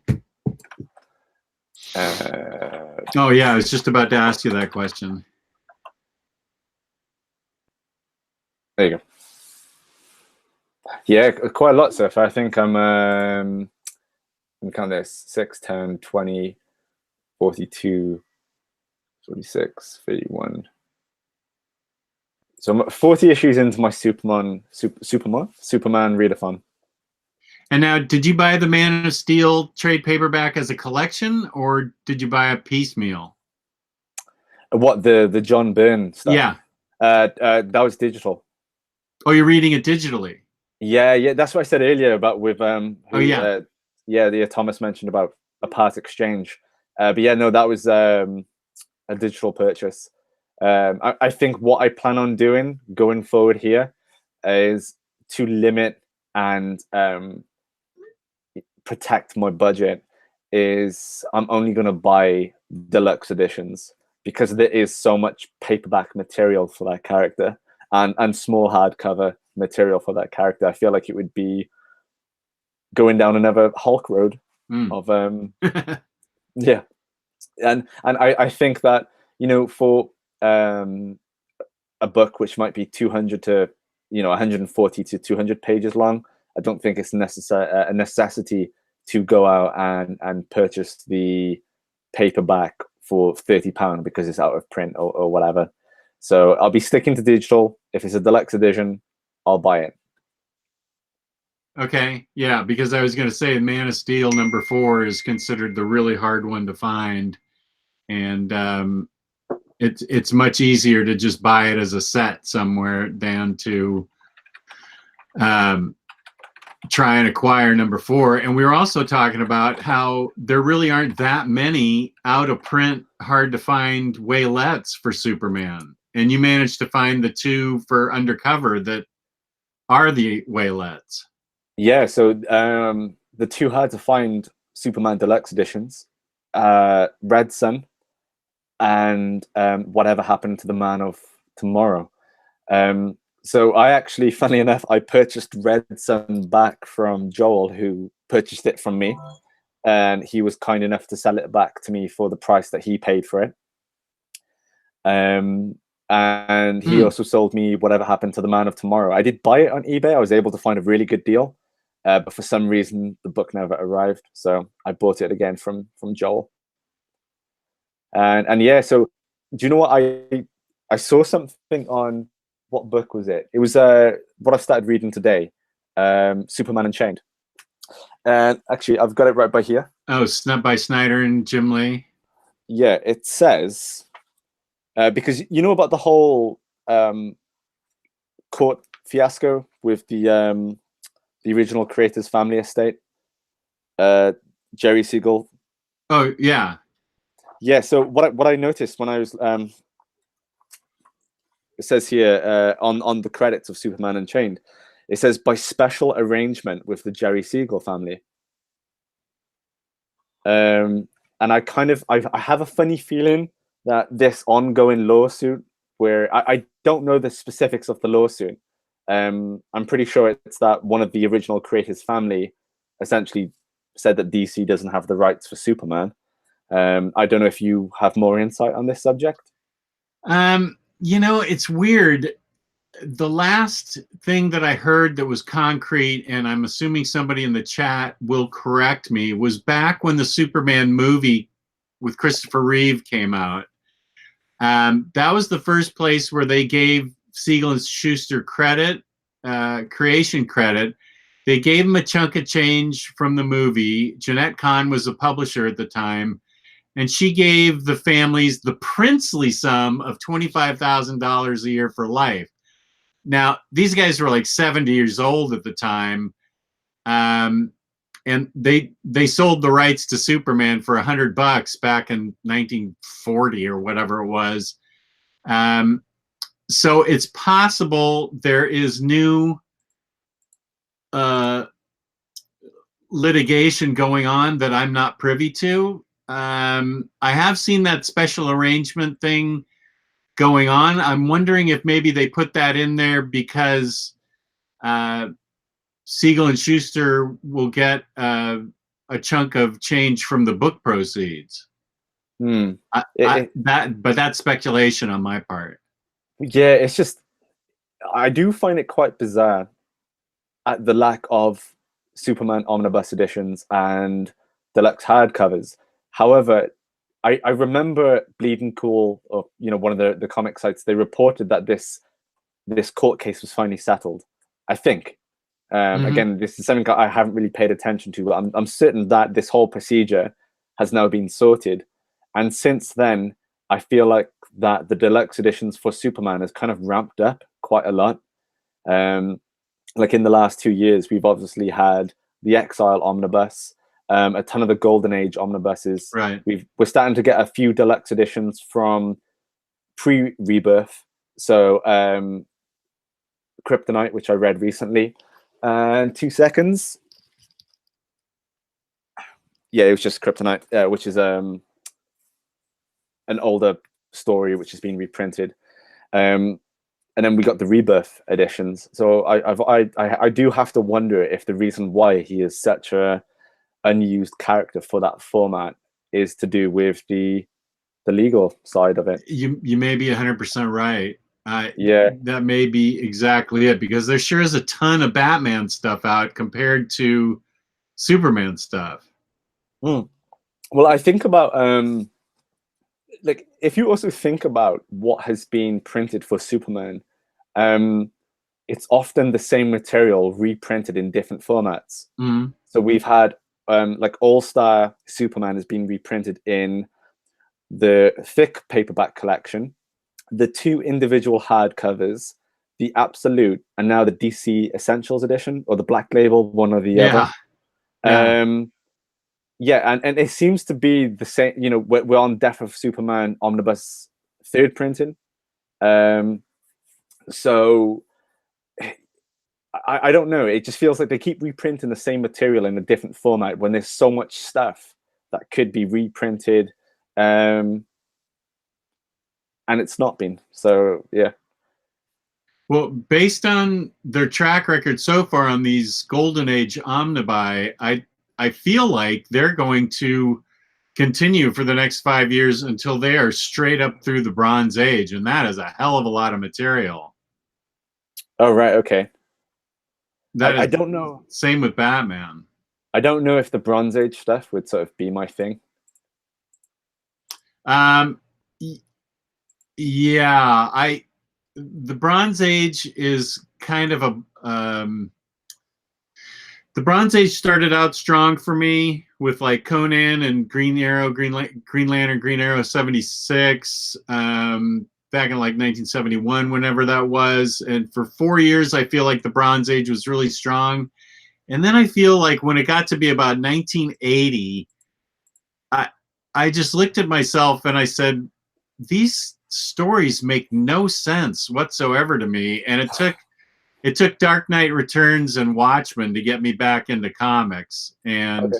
Oh yeah, I was just about to ask you that question. There you go. Yeah, quite a lot so far. I think I'm let me count this: 6, 10, 20, 42, 46, 31. So I'm 40 issues into my Superman readathon. And now, did you buy the Man of Steel trade paperback as a collection, or did you buy a piecemeal? What, the John Byrne stuff? Yeah. That was digital. Oh, you're reading it digitally. Yeah. That's what I said earlier about with yeah, Thomas mentioned about a part exchange. But yeah, no, that was a digital purchase. I think what I plan on doing going forward here is to limit and protect my budget. Is I'm only going to buy deluxe editions because there is so much paperback material for that character and small hardcover material for that character. I feel like it would be going down another Hulk road of yeah. And I think that, you know, for a book which might be 200 to 140 to 200 pages long, I don't think it's a necessity to go out and purchase the paperback for £30 because it's out of print or whatever. So I'll be sticking to digital. If it's a deluxe edition, I'll buy it. Okay, yeah, because I was going to say Man of Steel #4 is considered the really hard one to find, and it's much easier to just buy it as a set somewhere than to try and acquire #4. And we were also talking about how there really aren't that many out of print, hard to find waylettes for Superman, and you managed to find the 2 for Undercover that are the waylettes. Yeah, so the 2 hard to find Superman deluxe editions, Red Sun and Whatever Happened to the Man of Tomorrow. So I actually, funnily enough, I purchased Red Sun back from Joel, who purchased it from me, and he was kind enough to sell it back to me for the price that he paid for it. And he also sold me Whatever Happened to the Man of Tomorrow. I did buy it on eBay. I was able to find a really good deal, but for some reason the book never arrived, so I bought it again from Joel. And yeah, so do you know what, I saw something on what book was it? It was what I started reading today, Superman Unchained. And actually, I've got it right by here. Oh, by Snyder and Jim Lee. Yeah, it says because you know about the whole court fiasco with the original creator's family estate, Jerry Siegel. Oh yeah. Yeah. So what I noticed when I was it says here on the credits of Superman Unchained, it says by special arrangement with the Jerry Siegel family. And I have a funny feeling that this ongoing lawsuit, where I don't know the specifics of the lawsuit, I'm pretty sure it's that one of the original creators' family essentially said that DC doesn't have the rights for Superman. I don't know if you have more insight on this subject. You know, it's weird. The last thing that I heard that was concrete, and I'm assuming somebody in the chat will correct me, was back when the Superman movie with Christopher Reeve came out. That was the first place where they gave Siegel and Schuster credit, creation credit. They gave him a chunk of change from the movie. Jeanette Kahn was a publisher at the time, and she gave the families the princely sum of $25,000 a year for life. Now, these guys were like 70 years old at the time, and they sold the rights to Superman for $100 back in 1940 or whatever it was. So it's possible there is new litigation going on that I'm not privy to. I have seen that special arrangement thing going on. I'm wondering if maybe they put that in there because Siegel and Schuster will get a chunk of change from the book proceeds. But that's speculation on my part. Yeah, it's just I do find it quite bizarre at the lack of Superman omnibus editions and deluxe hardcovers. However, I remember Bleeding Cool, or one of the comic sites, they reported that this court case was finally settled. I think. Again, this is something I haven't really paid attention to, but I'm certain that this whole procedure has now been sorted. And since then, I feel like that the deluxe editions for Superman has kind of ramped up quite a lot. Like in the last 2 years, we've obviously had the Exile omnibus, a ton of the Golden Age omnibuses. Right. We're starting to get a few deluxe editions from pre-Rebirth. So Kryptonite, which I read recently. And 2 seconds. Yeah, it was just Kryptonite, which is an older story which has been reprinted. And then we got the Rebirth editions. So I do have to wonder if the reason why he is such a unused character for that format is to do with the legal side of it. You may be 100% right. Yeah, that may be exactly it, because there sure is a ton of Batman stuff out compared to Superman stuff. Well, I think about like if you also think about what has been printed for Superman, it's often the same material reprinted in different formats. So we've had like All-Star Superman has been reprinted in the thick paperback collection, the 2 individual hardcovers, the Absolute, and now the DC Essentials edition, or the Black Label, one or the other. Yeah, and it seems to be the same. We're on Death of Superman omnibus 3rd printing. So I don't know. It just feels like they keep reprinting the same material in a different format when there's so much stuff that could be reprinted. And it's not been. So yeah. Well, based on their track record so far on these Golden Age omnibi, I feel like they're going to continue for the next 5 years until they are straight up through the Bronze Age, and that is a hell of a lot of material. Oh right, okay. I don't know. Same with Batman. I don't know if the Bronze Age stuff would sort of be my thing. Yeah, the Bronze Age is kind of a the Bronze Age started out strong for me with like Conan and Green Arrow, Green Lantern, Green Arrow 76, back in like 1971, whenever that was. And for 4 years, I feel like the Bronze Age was really strong. And then I feel like when it got to be about 1980, I just looked at myself and I said, these stories make no sense whatsoever to me. And it took Dark Knight Returns and Watchmen to get me back into comics. And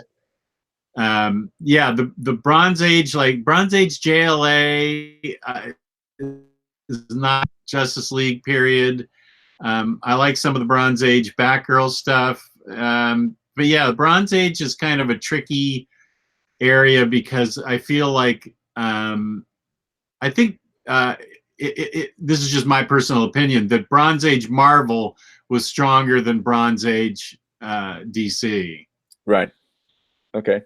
yeah, the Bronze Age, like Bronze Age JLA is not Justice League period. I like some of the Bronze Age Batgirl stuff. But yeah, Bronze Age is kind of a tricky area because I feel like I think this is just my personal opinion that Bronze Age Marvel was stronger than Bronze Age DC. Right. Okay.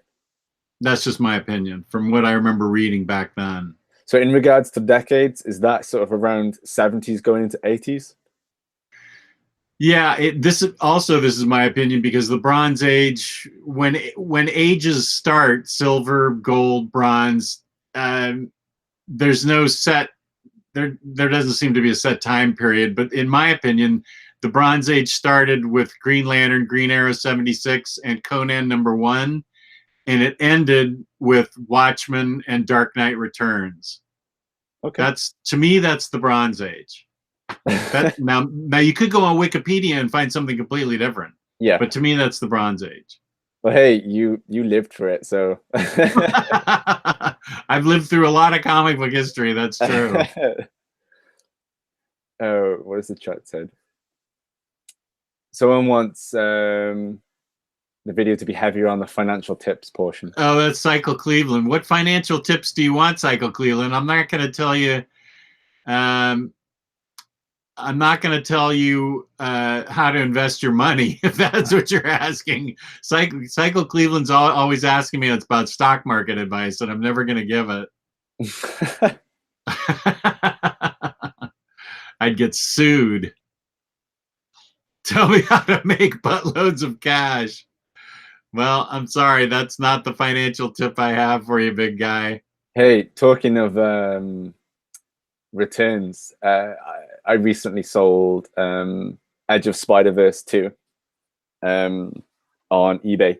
That's just my opinion from what I remember reading back then. So in regards to decades, is that sort of around 70s going into 80s? Yeah, this is my opinion because the Bronze Age, when ages start, silver, gold, bronze, there's no set. There doesn't seem to be a set time period. But in my opinion, the Bronze Age started with Green Lantern, Green Arrow 76, and Conan #1, and it ended with Watchmen and Dark Knight Returns. Okay. To me, that's the Bronze Age. Now you could go on Wikipedia and find something completely different. Yeah. But to me, that's the Bronze Age. Well, hey, you lived for it, so. I've lived through a lot of comic book history. That's true. Oh, what has the chat said? Someone wants the video to be heavier on the financial tips portion. Oh, that's Cycle Cleveland. What financial tips do you want, Cycle Cleveland? I'm not going to tell you. I'm not going to tell you how to invest your money, if that's what you're asking. Cycle Cleveland's always asking me about stock market advice, and I'm never going to give it. I'd get sued. Tell me how to make buttloads of cash. Well, I'm sorry. That's not the financial tip I have for you, big guy. Hey, talking of returns, I recently sold Edge of Spider-Verse 2 on eBay.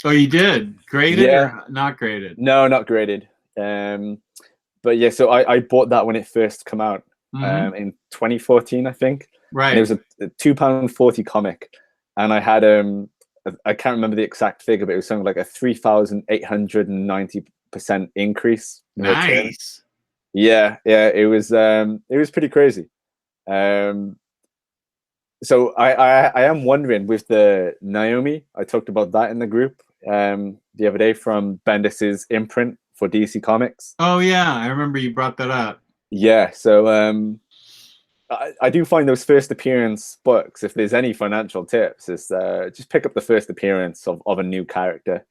Oh, you did? Graded or not graded? No, not graded. But yeah, so I bought that when it first came out in 2014, I think. Right. And it was a £2.40 comic. And I had, I can't remember the exact figure, but it was something like a 3,890% increase. Nice. Yeah, it was pretty crazy. So I am wondering with the Naomi, I talked about that in the group the other day from Bendis's imprint for DC Comics. Oh yeah, I remember you brought that up. Yeah, so I do find those first appearance books, if there's any financial tips, is just pick up the first appearance of a new character.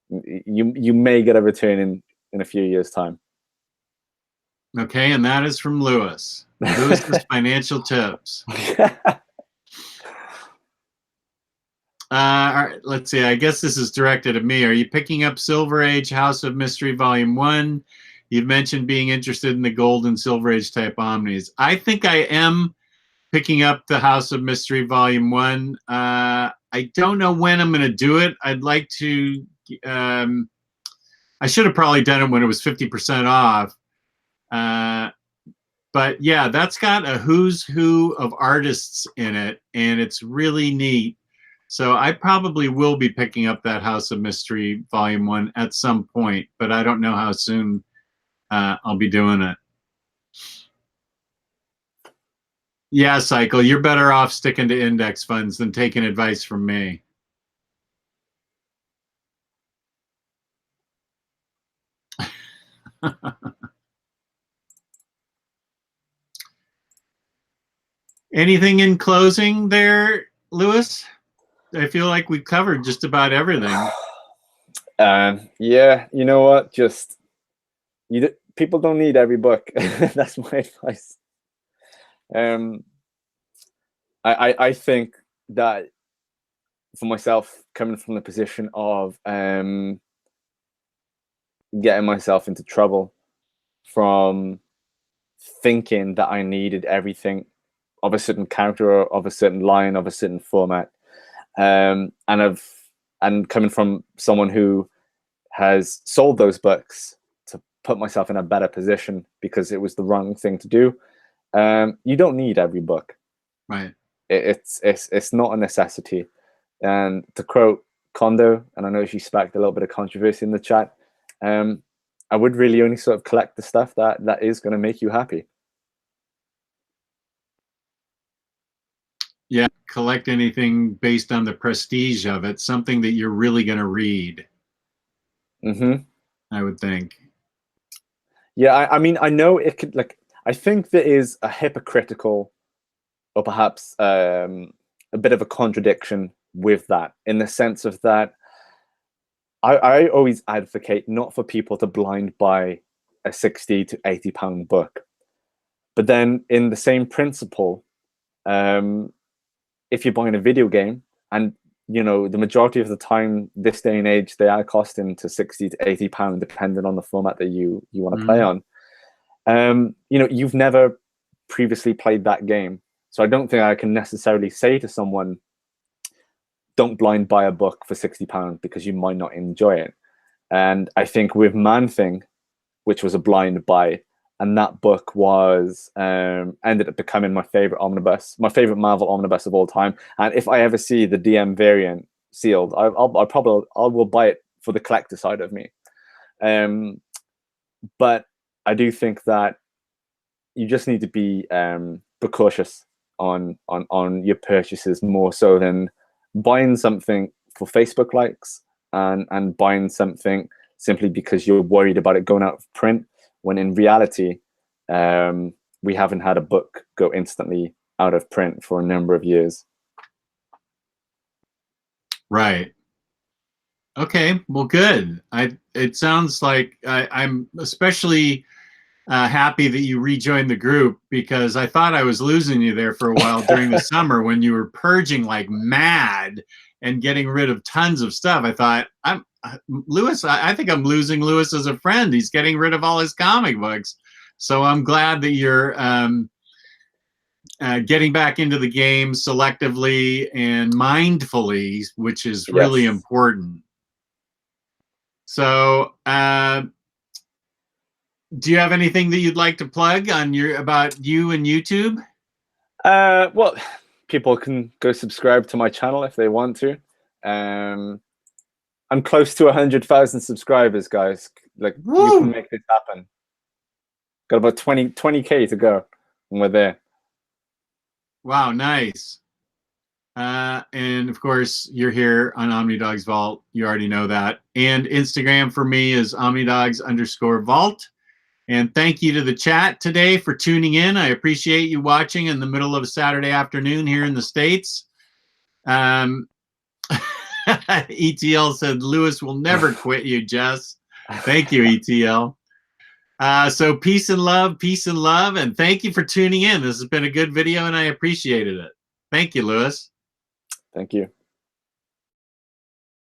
You may get a return in a few years' time. Okay, and that is from Lewis. Lewis's financial tips. All right, let's see. I guess this is directed at me. Are you picking up Silver Age House of Mystery Volume 1? You've mentioned being interested in the Gold and Silver Age type Omnis. I think I am picking up the House of Mystery Volume 1. I don't know when I'm going to do it. I'd like to... I should have probably done it when it was 50% off. But yeah, that's got a who's who of artists in it, and it's really neat. So I probably will be picking up that House of Mystery Volume 1 at some point, but I don't know how soon I'll be doing it. Yeah, Cycle, you're better off sticking to index funds than taking advice from me. Anything in closing there, Lewis? I feel like we've covered just about everything. Yeah, you know what? Just people don't need every book. That's my advice. I think that for myself, coming from the position of getting myself into trouble from thinking that I needed everything of a certain character or of a certain line, of a certain format, and coming from someone who has sold those books to put myself in a better position because it was the wrong thing to do. You don't need every book. Right. It's not a necessity. And to quote Kondo, and I know she sparked a little bit of controversy in the chat, I would really only sort of collect the stuff that is going to make you happy. Yeah, collect anything based on the prestige of it, something that you're really going to read. Mm-hmm. I would think. Yeah, I mean, I know it could, like, I think there is a hypocritical, or perhaps a bit of a contradiction with that, in the sense of that I always advocate not for people to blind buy a 60 to 80 pound book. But then in the same principle, if you're buying a video game, and you know, the majority of the time this day and age, they are costing to 60 to 80 pound, depending on the format that you want to play on. You know, you've never previously played that game. So I don't think I can necessarily say to someone, don't blind buy a book for 60 pounds because you might not enjoy it. And I think with Man-Thing, which was a blind buy, and that book was ended up becoming my favorite omnibus, my favorite Marvel omnibus of all time. And if I ever see the DM variant sealed, I will buy it for the collector side of me. But I do think that you just need to be precautious on your purchases, more so than buying something for Facebook likes and buying something simply because you're worried about it going out of print, when in reality, we haven't had a book go instantly out of print for a number of years. Right. Okay, well, good. It sounds like I'm especially happy that you rejoined the group, because I thought I was losing you there for a while during the summer when you were purging like mad and getting rid of tons of stuff. I thought, Lewis, I think I'm losing Lewis as a friend. He's getting rid of all his comic books. So I'm glad that you're getting back into the game selectively and mindfully, which is really important. So do you have anything that you'd like to plug on about you and YouTube? Well, people can go subscribe to my channel if they want to. I'm close to 100,000 subscribers, guys. Like, woo! You can make this happen. Got about 20K to go, and we're there. Wow, nice. And of course, you're here on OmniDog's Vault. You already know that. And Instagram for me is OmniDogs_Vault. And thank you to the chat today for tuning in. I appreciate you watching in the middle of a Saturday afternoon here in the States. ETL said, Lewis will never quit you, Jess. Thank you, ETL. So peace and love, and thank you for tuning in. This has been a good video, and I appreciated it. Thank you, Lewis. Thank you.